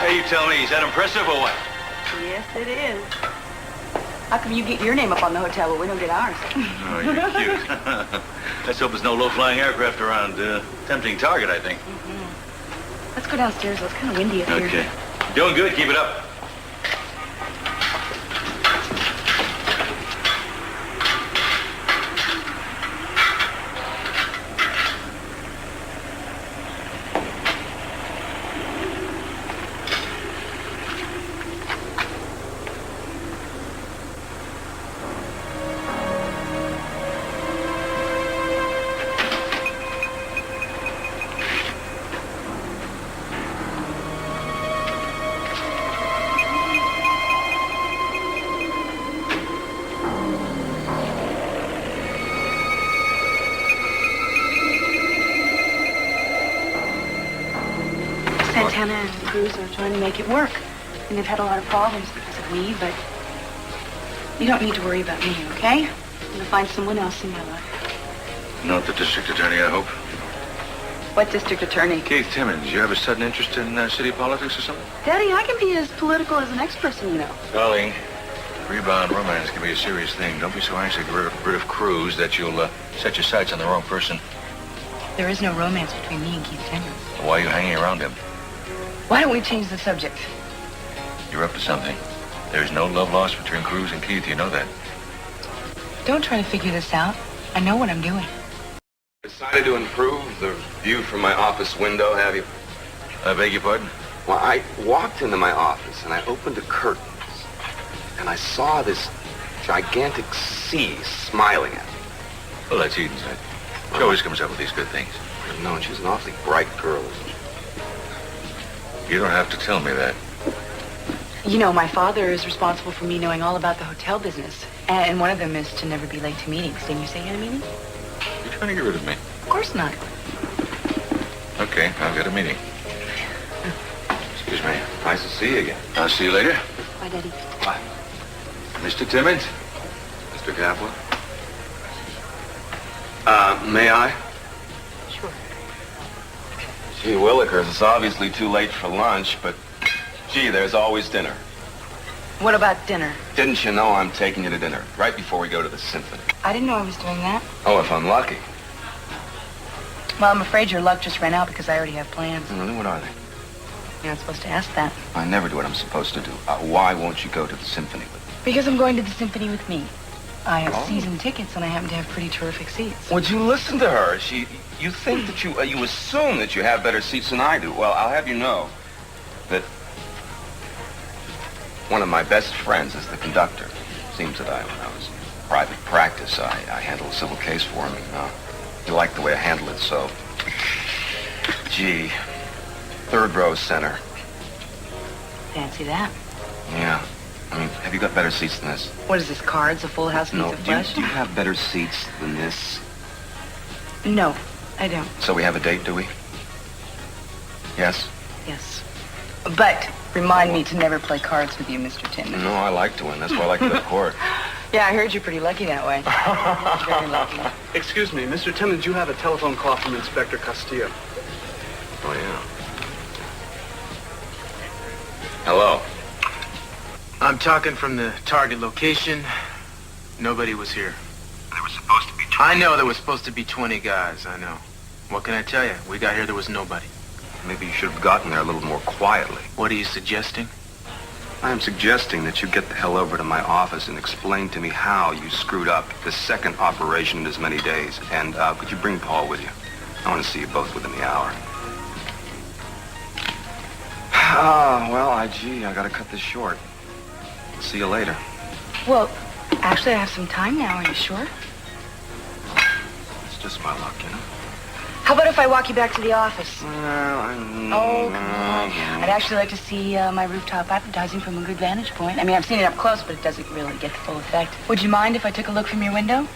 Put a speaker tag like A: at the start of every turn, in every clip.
A: Hey, you tell me, is that impressive or what?
B: Yes, it is. How come you get your name up on the hotel, but we don't get ours?
A: Oh, you're cute. Let's hope there's no low-flying aircraft around. Tempting target, I think.
B: Mm-hmm. Let's go downstairs. It's kind of windy up here.
A: Okay. Doing good. Keep it up.
B: Eden&Cruz are trying to make it work. And they've had a lot of problems because of me, but you don't need to worry about me, okay? I'm going to find someone else in my life.
A: Not the district attorney, I hope.
B: What district attorney?
A: Keith Timmons. You have a sudden interest in city politics or something?
B: Daddy, I can be as political as the next person you know.
A: Darling, rebound romance can be a serious thing. Don't be so anxious to get rid of Cruz that you'll set your sights on the wrong person.
B: There is no romance between me and Keith Timmons.
A: Why are you hanging around him?
B: Why don't we change the subject?
A: You're up to something. There's no love lost between Cruz and Keith. You know that.
B: Don't try to figure this out. I know what I'm doing.
C: Decided to improve the view from my office window, have you?
A: I beg your pardon?
C: Well, I walked into my office and I opened the curtains and I saw this gigantic sea smiling at me.
A: Well, that's Eden's. She always comes up with these good things.
C: I know, and she's an awfully bright girl.
A: You don't have to tell me that.
B: You know, my father is responsible for me knowing all about the hotel business. And one of them is to never be late to meetings. Didn't you say you had a meeting?
A: You're trying to get rid of me.
B: Of course not.
A: Okay, I've got a meeting.
C: Excuse me. Nice to see you again.
A: I'll see you later.
B: Bye, Daddy.
C: Bye.
A: Mr. Timmons?
C: Mr. Kaplan? May I?
B: Sure.
C: Gee willikers, it's obviously too late for lunch, but gee, there's always dinner.
B: What about dinner?
C: Didn't you know I'm taking you to dinner right before we go to the symphony?
B: I didn't know I was doing that.
C: Oh, if I'm lucky.
B: Well, I'm afraid your luck just ran out because I already have plans.
C: Really? What are they?
B: You're not supposed to ask that.
C: I never do what I'm supposed to do. Why won't you go to the symphony with me?
B: Because I'm going to the symphony with me. I have season tickets, and I happen to have pretty terrific seats.
C: Would you listen to her? You think that you assume that you have better seats than I do. Well, I'll have you know that one of my best friends is the conductor. Seems that when I was in private practice, I handled a civil case for him, and he liked the way I handled it, so... Gee, third row center.
B: Fancy that.
C: Yeah. I mean, have you got better seats than this?
B: What is this, Cards? A full house
C: No,
B: meets a
C: do you
B: flush?
C: have better seats than this?
B: No, I don't.
C: So we have a date, do we? Yes?
B: Yes. But remind me to never play cards with you, Mr. Timmons.
C: No, I like to win. That's why I like to go to court.
B: Yeah, I heard you're pretty lucky that way. Very lucky.
D: Excuse me, Mr. Timmons, you have a telephone call from Inspector Castillo.
C: Oh, yeah. Hello.
D: I'm talking from the target location. Nobody was here.
C: There was supposed to be 20.
D: I know there was supposed to be 20 guys, I know. What can I tell you? We got here, there was nobody.
C: Maybe you should have gotten there a little more quietly.
D: What are you suggesting?
C: I am suggesting that you get the hell over to my office and explain to me how you screwed up the second operation in as many days. And could you bring Paul with you? I want to see you both within the hour. Well, I gotta cut this short. See you later.
B: Well, actually, I have some time now. Are you sure?
C: It's just my luck, you know?
B: How about if I walk you back to the office?
C: Well,
B: Oh, come on. I'd actually like to see my rooftop advertising from a good vantage point. I mean, I've seen it up close, but it doesn't really get the full effect. Would you mind if I took a look from your window?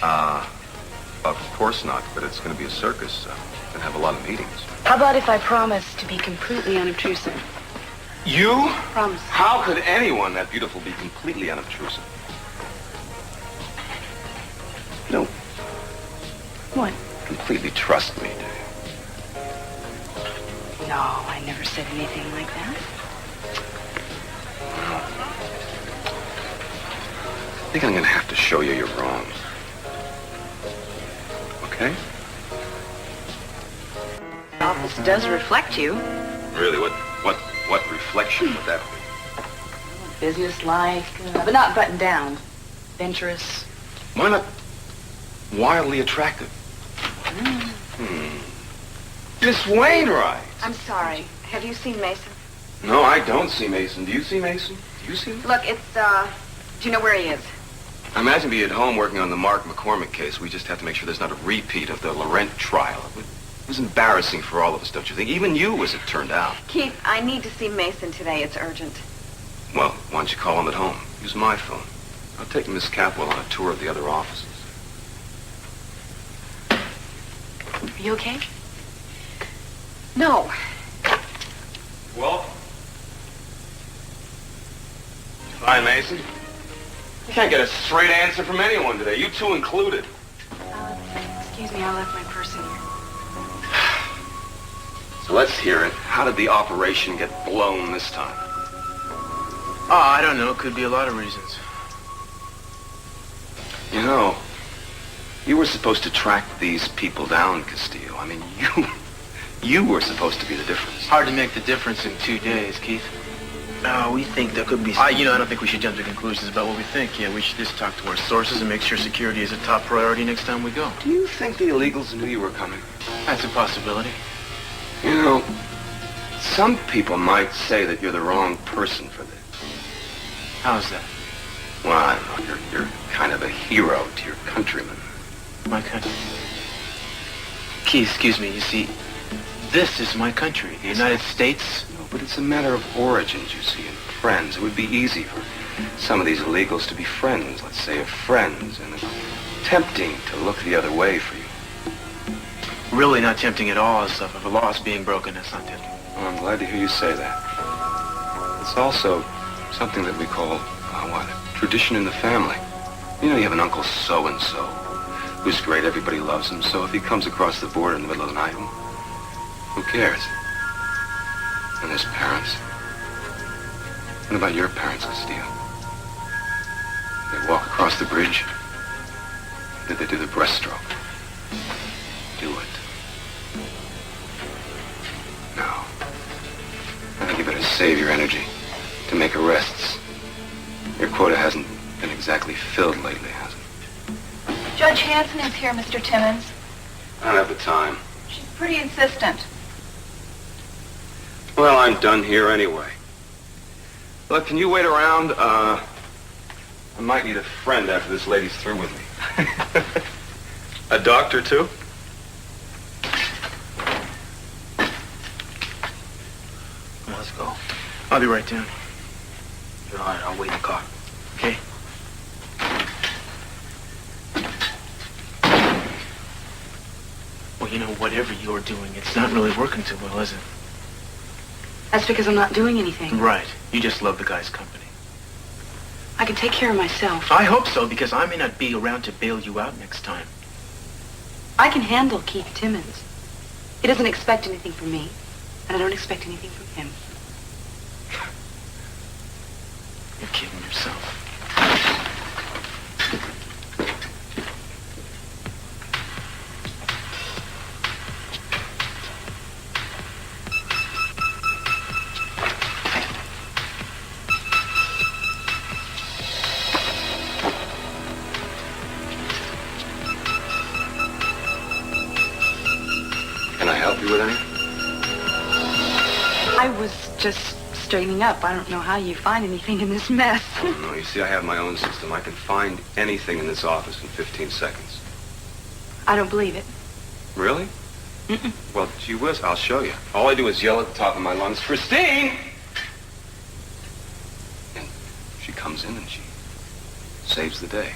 C: Of course not, but it's going to be a circus. Going to have a lot of meetings.
B: How about if I promise to be completely unobtrusive?
C: You?
B: Promise.
C: How could anyone that beautiful be completely unobtrusive? You don't
B: What?
C: completely trust me, do you?
B: No, I never said anything like that.
C: Well, I think I'm going to have to show you you're wrong. Okay?
B: The office does reflect you.
C: Really, what reflection would that be?
B: Business-like, but not buttoned down. Venturous.
C: Why not wildly attractive? Miss Wainwright!
E: I'm sorry. Have you seen Mason?
C: No, I don't see Mason. Do you see Mason? Do you see him?
E: Look, do you know where he is?
C: I imagine he'd be at home working on the Mark McCormick case. We just have to make sure there's not a repeat of the Laurent trial. It was embarrassing for all of us, don't you think? Even you, as it turned out.
E: Keith, I need to see Mason today. It's urgent.
C: Well, why don't you call him at home? Use my phone. I'll take Miss Capwell on a tour of the other offices.
B: Are you okay?
E: No.
C: Well? Fine, Mason. You can't get a straight answer from anyone today, you two included.
B: Excuse me, I left my purse in here.
C: So let's hear it. How did the operation get blown this time?
D: Oh, I don't know. Could be a lot of reasons.
C: You know, you were supposed to track these people down, Castillo. I mean, you were supposed to be the difference.
D: Hard to make the difference in 2 days, Keith. We think there could be... I don't think we should jump to conclusions about what we think. Yeah, we should just talk to our sources and make sure security is a top priority next time we go.
C: Do you think the illegals knew you were coming?
D: That's a possibility.
C: You know, some people might say that you're the wrong person for this.
D: How's that?
C: Well, I don't know. You're kind of a hero to your countrymen.
D: My country. Keith, excuse me. You see, this is my country, the United States.
C: No, but it's a matter of origins, you see, and friends. It would be easy for some of these illegals to be friends, let's say, of friends, and it's tempting to look the other way for you.
D: Really not tempting at all. Stuff of a law is being broken. That's not tempting.
C: Well, I'm glad to hear you say that. It's also something that we call, tradition in the family. You know, you have an uncle so-and-so who's great. Everybody loves him. So if he comes across the border in the middle of the night, who cares? And his parents. What about your parents, Castillo? They walk across the bridge. Did they do the breaststroke? Do it. No. I think you better save your energy to make arrests. Your quota hasn't been exactly filled lately, has it?
E: Judge Hanson is here, Mr. Timmons.
C: I don't have the time.
E: She's pretty insistent.
C: Well, I'm done here anyway. Look, can you wait around? I might need a friend after this lady's through with me. A doctor, too?
D: Well, let's go. I'll be right down. All right, I'll wait in the car. Okay? Well, whatever you're doing, it's not really working too well, is it?
B: That's because I'm not doing anything.
D: Right. You just love the guy's company.
B: I can take care of myself.
D: I hope so, because I may not be around to bail you out next time.
B: I can handle Keith Timmons. He doesn't expect anything from me, and I don't expect anything from him.
D: You're kidding yourself.
C: Can I help you with anything?
B: I was just straightening up. I don't know how you find anything in this mess.
C: Oh, no, you see, I have my own system. I can find anything in this office in 15 seconds.
B: I don't believe it.
C: Really?
B: Mm-mm.
C: Well, gee whiz, I'll show you. All I do is yell at the top of my lungs, Christine! And she comes in and she saves the day.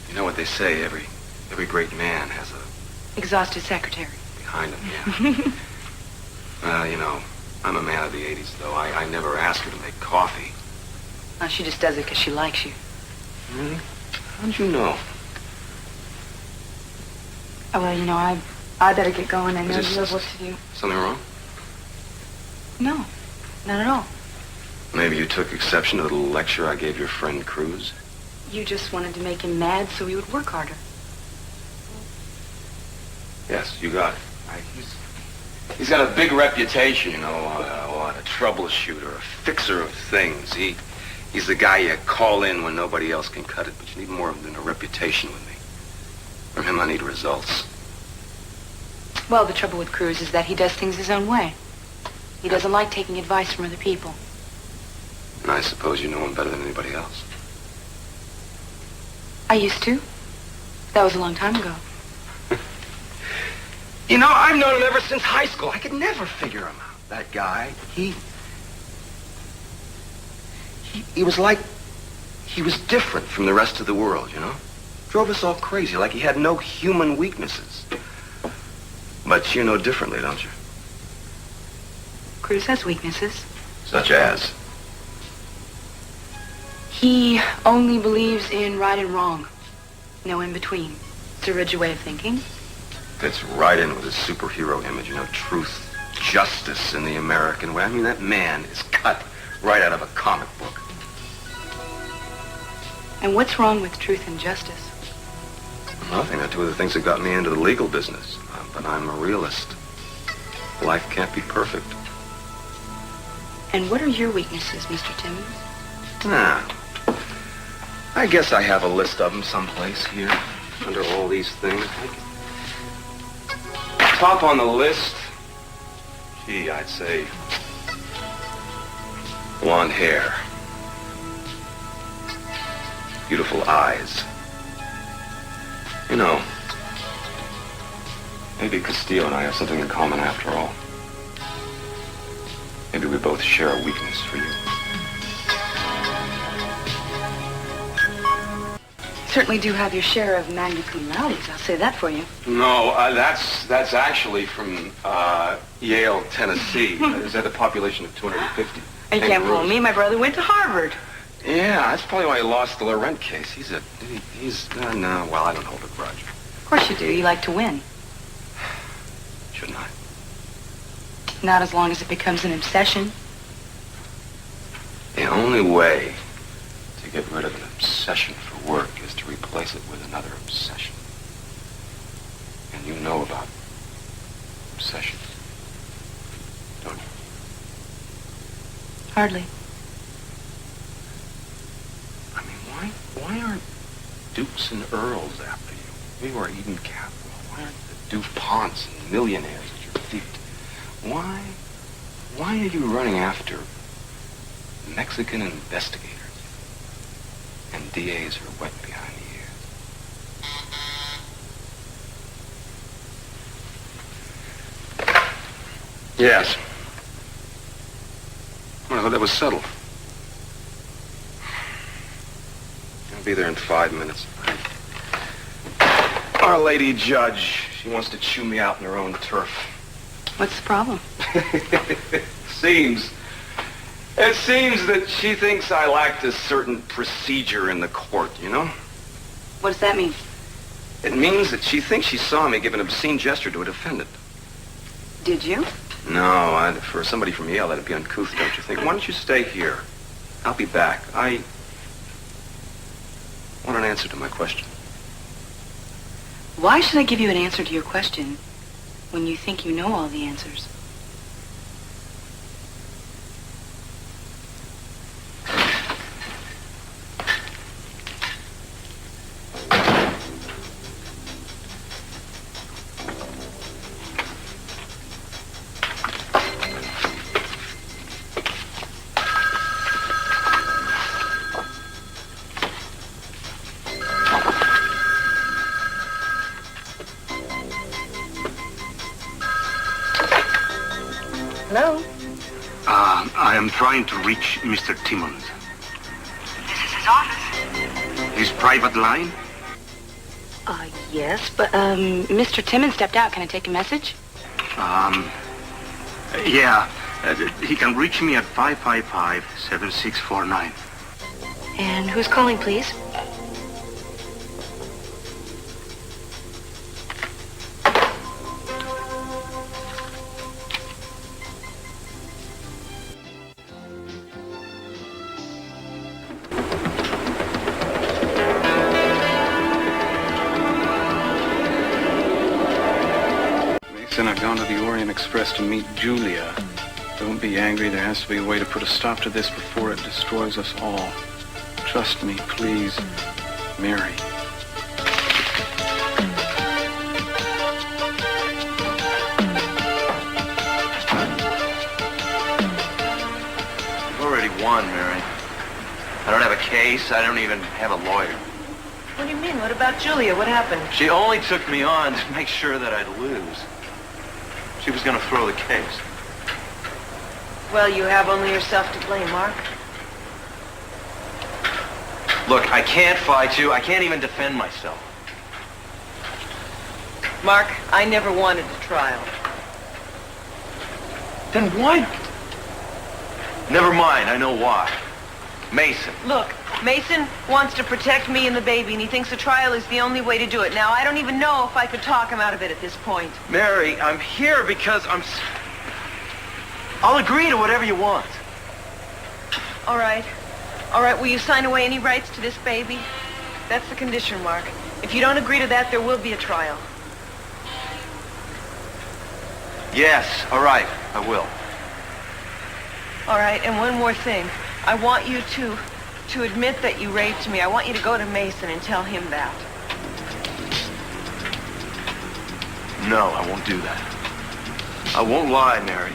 C: You know what they say, every great man has a
B: Exhausted secretary.
C: behind him, yeah. Well, I'm a man of the 80s, though. I never ask her to make coffee.
B: Well, she just does it because she likes you.
C: Really? How'd you know?
B: Oh, well, I I better get going. I know
C: Is
B: you
C: this-
B: have work to do.
C: Something wrong?
B: No, not at all.
C: Maybe you took exception to the little lecture I gave your friend Cruz?
B: You just wanted to make him mad so he would work harder.
C: Yes, you got it. He's got a big reputation, you know, a troubleshooter, a fixer of things. He's the guy you call in when nobody else can cut it, but you need more than a reputation with me. From him, I need results.
B: Well, the trouble with Cruz is that he does things his own way. He doesn't like taking advice from other people.
C: And I suppose you know him better than anybody else.
B: I used to. That was a long time ago.
C: You know, I've known him ever since high school. I could never figure him out. That guy, he was like, he was different from the rest of the world, you know? Drove us all crazy, like he had no human weaknesses. But you know differently, don't you?
B: Cruz has weaknesses.
C: Such as?
B: He only believes in right and wrong. No in between. It's a rigid way of thinking.
C: Fits right in with his superhero image, you know, truth, justice in the American way. I mean, that man is cut right out of a comic book.
B: And what's wrong with truth and justice?
C: Nothing. They're two of the things that got me into the legal business. But I'm a realist. Life can't be perfect.
B: And what are your weaknesses, Mr. Timmons?
C: I guess I have a list of them someplace here, under all these things. Top on the list, gee, I'd say blonde hair, beautiful eyes. You know, maybe Castillo and I have something in common after all. Maybe we both share a weakness for you.
B: Certainly do have your share of magna cum laudes, I'll say that for you.
C: No, that's actually from Yale, Tennessee. Is that a population of 250?
B: You can't fool me. My brother went to Harvard.
C: Yeah, that's probably why he lost the Laurent case. He's no, well, I don't hold a grudge.
B: Of course you do. You like to win.
C: Shouldn't I?
B: Not as long as it becomes an obsession.
C: The only way to get rid of an obsession for work is to replace it with another obsession. And you know about obsessions, don't you?
B: Hardly.
C: I mean, why aren't dukes and earls after you? We were Eden Capital. Why aren't the DuPonts and millionaires at your feet? Why are you running after Mexican investigators and DAs who are wet behind the ears? Yes. Well, I thought that was settled. I'll be there in 5 minutes. Our lady judge, she wants to chew me out in her own turf.
B: What's the problem?
C: It seems that she thinks I lacked a certain procedure in the court, you know?
B: What does that mean?
C: It means that she thinks she saw me give an obscene gesture to a defendant.
B: Did you?
C: No, for somebody from Yale, that'd be uncouth, don't you think? Why don't you stay here? I'll be back. I want an answer to my question.
B: Why should I give you an answer to your question when you think you know all the answers? Hello?
F: I am trying to reach Mr. Timmons.
B: This is his office.
F: His private line?
B: Yes, but, Mr. Timmons stepped out. Can I take a message?
F: Yeah. He can reach me at 555-7649.
B: And who's calling, please?
G: Then I've gone to the Orient Express to meet Julia. Don't be angry. There has to be a way to put a stop to this before it destroys us all. Trust me, please, Mary.
C: You've already won, Mary. I don't have a case. I don't even have a lawyer.
H: What do you mean? What about Julia? What happened?
C: She only took me on to make sure that I'd lose. She was going to throw the case.
H: Well, you have only yourself to blame, Mark.
C: Look, I can't fight you. I can't even defend myself.
H: Mark, I never wanted a trial.
C: Then why? Never mind. I know why. Mason.
H: Look, Mason wants to protect me and the baby, and he thinks a trial is the only way to do it. Now, I don't even know if I could talk him out of it at this point.
C: Mary, I'm here because I'll agree to whatever you want.
H: All right. All right, will you sign away any rights to this baby? That's the condition, Mark. If you don't agree to that, there will be a trial.
C: Yes, all right, I will.
H: All right, and one more thing. I want you to admit that you raped me. I want you to go to Mason and tell him that.
C: No, I won't do that. I won't lie, Mary.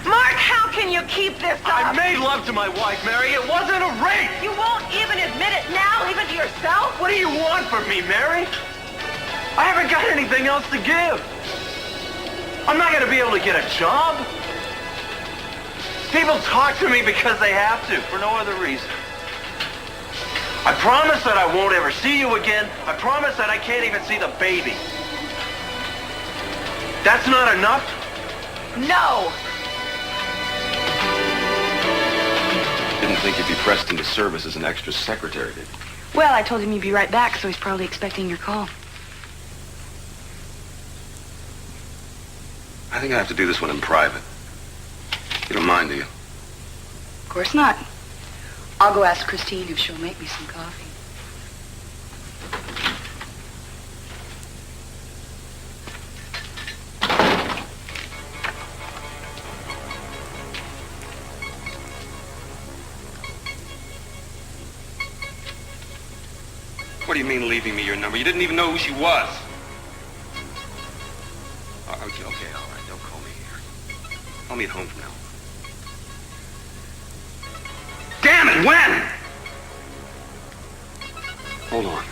H: Mark, how can you keep this up?
C: I made love to my wife, Mary. It wasn't a rape.
H: You won't even admit it now, even to yourself?
C: What do you want from me, Mary? I haven't got anything else to give. I'm not going to be able to get a job. People talk to me because they have to, for no other reason. I promise that I won't ever see you again. I promise that I can't even see the baby. That's not enough?
H: No!
C: Didn't think you'd be pressed into service as an extra secretary, did you?
B: Well, I told him you'd be right back, so he's probably expecting your call.
C: I think I have to do this one in private. You don't mind, do you?
B: Of course not. I'll go ask Christine if she'll make me some coffee.
G: What do you mean leaving me your number? You didn't even know who she was. Okay, all right. Don't call me here. Call me at home from now. Damn it, when? Hold on.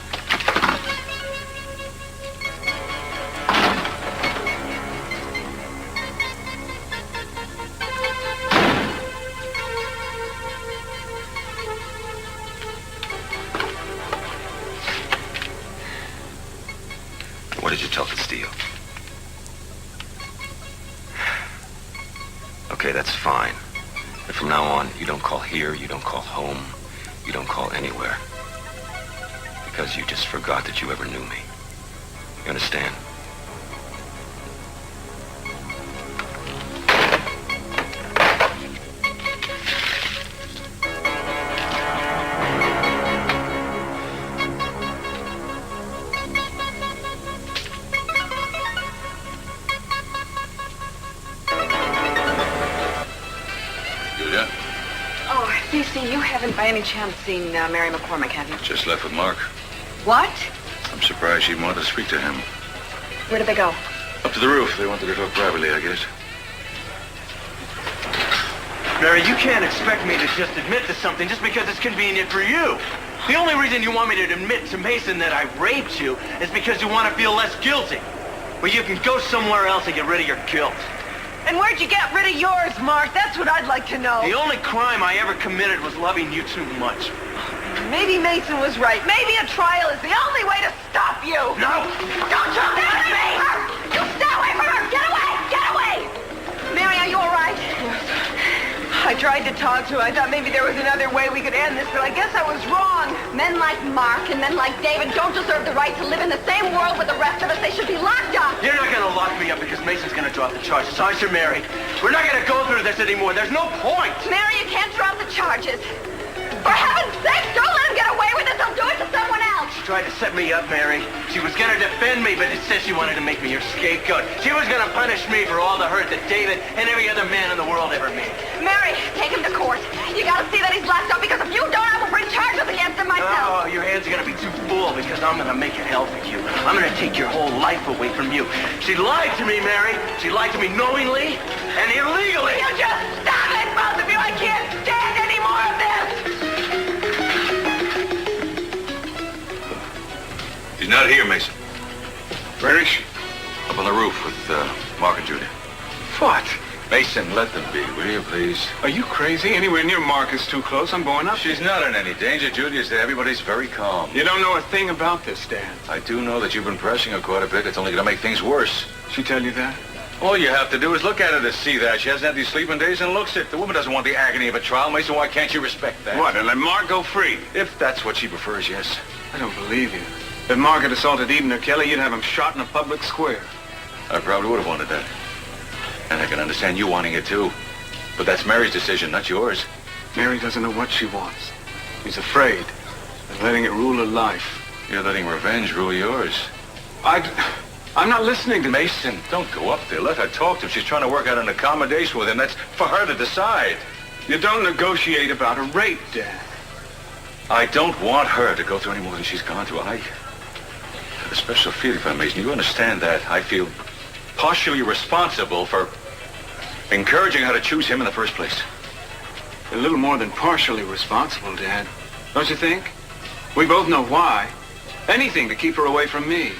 C: What did you tell Castillo? Okay, that's fine. But from now on, you don't call here, you don't call home, you don't call anywhere. Because you just forgot that you ever knew me. You understand?
A: Julia?
E: Oh, Cece, you haven't by any chance seen Mary McCormick, have you?
A: Just left with Mark.
E: What?
A: I'm surprised she wanted to speak to him.
E: Where did they go?
A: Up to the roof. They wanted to talk privately, I guess.
C: Mary, you can't expect me to just admit to something just because it's convenient for you. The only reason you want me to admit to Mason that I raped you is because you want to feel less guilty. Well, you can go somewhere else and get rid of your guilt.
H: And where'd you get rid of yours, Mark? That's what I'd like to know.
C: The only crime I ever committed was loving you too much.
H: Maybe Mason was right. Maybe a trial is the only way to stop you.
C: No!
H: Don't you dare to me! You stay away from her! Get away! Get away! Mary, are you all right? I tried to talk to her. I thought maybe there was another way we could end this, but I guess I was wrong.
E: Men like Mark and men like David don't deserve the right to live in the same world with the rest of us. They should be locked up.
C: You're not going to lock me up because Mason's going to drop the charges. Aren't you, Mary? We're not going to go through this anymore. There's no point.
E: Mary, you can't drop the charges. For heaven's sake, don't let him get away with it. They'll do it to someone else.
H: out!
D: She tried to set me up, Mary. She was gonna defend me, but instead she wanted to make me your scapegoat. She was gonna punish me for all the hurt that David and every other man in the world ever made.
E: Mary, take him to court. You gotta see that he's locked up, because if you don't, I will bring charges against him myself.
D: Oh, your hands are gonna be too full, because I'm gonna make it hell for you. I'm gonna take your whole life away from you. She lied to me, Mary. She lied to me knowingly and illegally.
E: You just stop it, both of you. I can't stand any more of this.
A: She's not here, Mason.
G: Where is she?
A: Up on the roof with Mark and Julia.
G: What?
A: Mason, let them be, will you, please?
G: Are you crazy? Anywhere near Mark is too close. I'm going up.
A: She's not in any danger. Julia's there. Everybody's very calm.
G: You don't know a thing about this, Dan.
A: I do know that you've been pressing her quite a bit. It's only going to make things worse.
G: She tell you that?
A: All you have to do is look at her to see that. She hasn't had these sleeping days and looks it. The woman doesn't want the agony of a trial, Mason. Why can't you respect that?
G: What, and let Mark go free?
A: If that's what she prefers, yes.
G: I don't believe you. If Mark had assaulted Eden or Kelly, you'd have him shot in a public square.
A: I probably would have wanted that. And I can understand you wanting it, too. But that's Mary's decision, not yours.
G: Mary doesn't know what she wants. She's afraid of letting it rule her life.
A: You're letting revenge rule yours.
G: I'm not listening to
A: Mason, don't go up there. Let her talk to him. She's trying to work out an accommodation with him. That's for her to decide.
G: You don't negotiate about a rape, Dad.
A: I don't want her to go through any more than she's gone through. I have a special feeling for her, Mason. You understand that? I feel partially responsible for encouraging her to choose him in the first place.
G: A little more than partially responsible, Dad. Don't you think? We both know why. Anything to keep her away from me.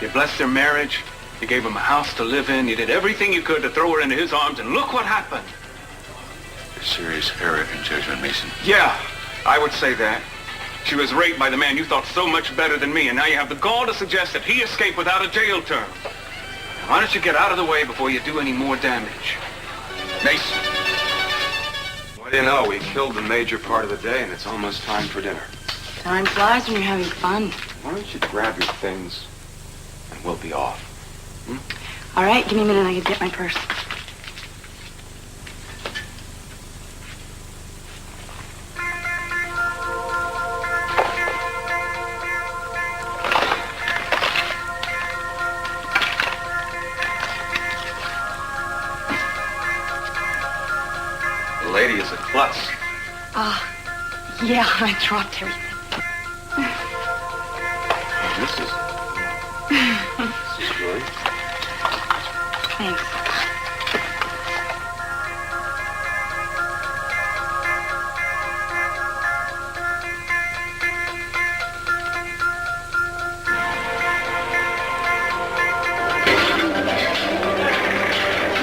G: You blessed their marriage. You gave him a house to live in. You did everything you could to throw her into his arms, and look what happened.
A: A serious error in judgment, Mason.
G: Yeah, I would say that. She was raped by the man you thought so much better than me, and now you have the gall to suggest that he escaped without a jail term. Why don't you get out of the way before you do any more damage?
A: Mason.
C: What do you know? We killed the major part of the day, and it's almost time for dinner.
B: Time flies when you're having fun.
C: Why don't you grab your things, and we'll be off.
B: All right, give me a minute. I can get my purse.
C: The lady is a klutz.
B: Yeah, I dropped everything.
C: This is good.
B: Thanks.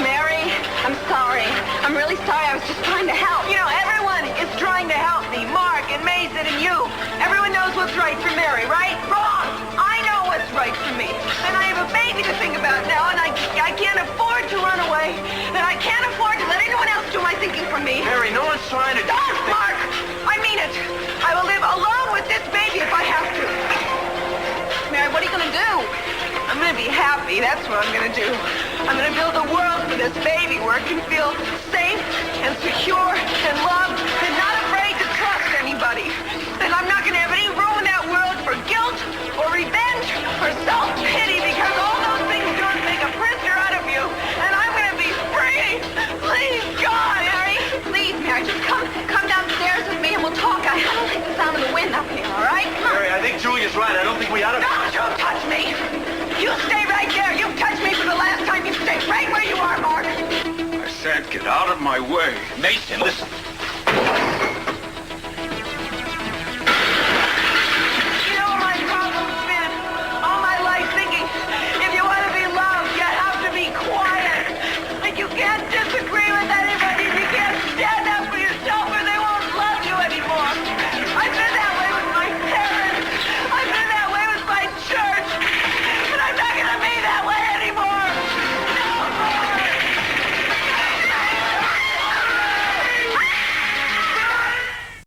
E: Mary, I'm sorry. I'm really sorry. I was just trying to help.
H: You know, everyone is trying to help me. Mark and Mason and you. Everyone knows what's right for Mary, right? Wrong! I know what's right for me. And I have a baby to think about now, and I can't afford to run away. And I can't afford to let anyone else do my thinking for me.
D: Mary, no one's trying to...
H: Don't, Mark! I mean it. I will live alone with this baby if I have to. Mary, what are you going to do? I'm going to be happy. That's what I'm going to do. I'm going to build a world for this baby where it can feel safe and secure and loved and not afraid to trust anybody. And I'm not going to have any room in that world for guilt or revenge or self-pity, because all those things do is make a prisoner out of you. And I'm going to be free. Please, God, Mary.
E: Please, Mary, just come downstairs with me and we'll talk. I don't like the sound of the wind up here, all right? Come on.
D: Mary, I think Julia's right. I don't think we ought to...
H: Don't you touch me! You stay right there! You've touched me for the last time! You stay right where you are, Mark!
G: I said get out of my way.
A: Mason, listen.